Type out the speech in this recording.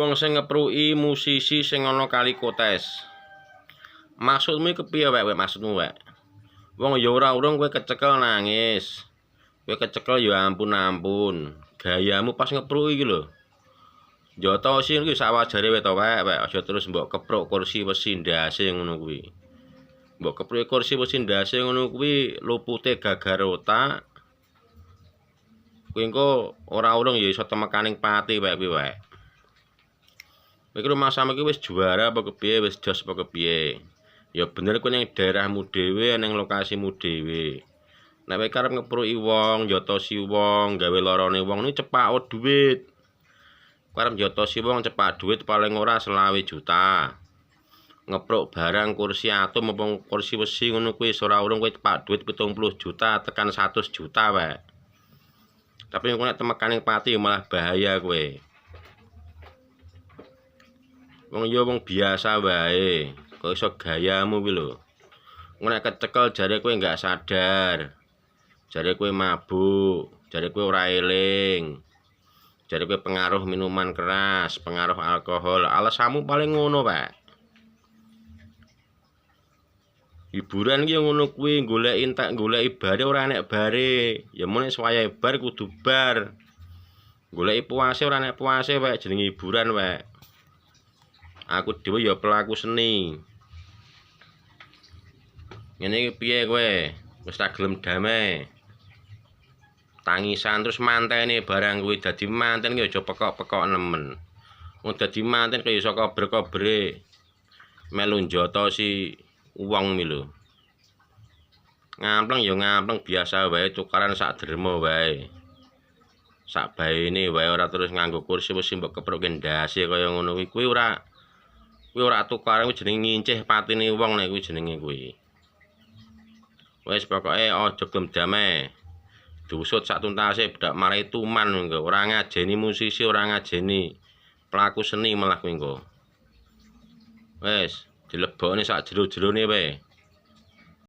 wong sing ngepruki musisi sing ana kali kotes. Maksudmu kepiye wae maksudmu wae? Wong ya ora urung kowe kecekel nangis. Kowe kecekel ya ampun-ampun. Gayamu pas ngepruki iki lho. Njoto sing iki sawajare wae to wae, aja terus mbok kepruk kursi besi ndase ngono kuwi. Mbok kepruk kursi besi ndase ngono kuwi lupute gagar otak. Kowe engko ora urung ya iso temekaning pati wae kuwi wae. Kowe rumah sama iki wis juara apa kepiye, wis jos apa kepiye. Ya bener kowe ning daerahmu dhewe, ning lokasimu dhewe. Nek kowe karep ngepruki wong, njotosi wong, gawe lorone wong ini cepak duit. Karep njotosi wong cepak duit paling ora 20 juta. Ngepruk barang kursi atom apa kursi besi ngono kuwi ora urung kowe cepak duit 70 juta tekan 100 juta wae. Tapi nek temekaning pati malah bahaya kowe. Wong ya wong biasa wae. Kok iso gayamu kuwi lho. Nek kecekel jare kowe enggak sadar. Jare kowe mabuk, jare kowe ora eling. Jare kowe pengaruh minuman keras, pengaruh alkohol. Alasanmu paling ngono, Pak. Hiburan ki ngono kuwi, goleki bare ora enek bare. Ya mun suwayahe bar kudu bar. Goleki puase ora enek puase wae jenenge hiburan wae. Aku dhewe ya pelaku seni. Ngene iki piye kowe? Wis tak gelem damai. Tangisan terus manteni barang kuwi dadi manten ki aja pekok-pekok nemen. Wong dadi manten kaya iso kober-kobre. Melu njotosi wong iki lho. Ngampleng ya ngampleng biasa wae tukaran sak derma wae. Sak baene wae ora terus nganggo kursi wis mbok kepruke ndase kaya ngono kuwi. Kuwi ora tukaran kuwi jenenge ngincih patine wong nek kuwi jenenge kuwi. Wis pokoke aja gelem damai. Diusut sak tuntase bedak marai tuman engko ora ngajeni musisi, ora ngajeni pelaku seni malah kuwi engko. Wis dilebokne sak jero-jerone wae.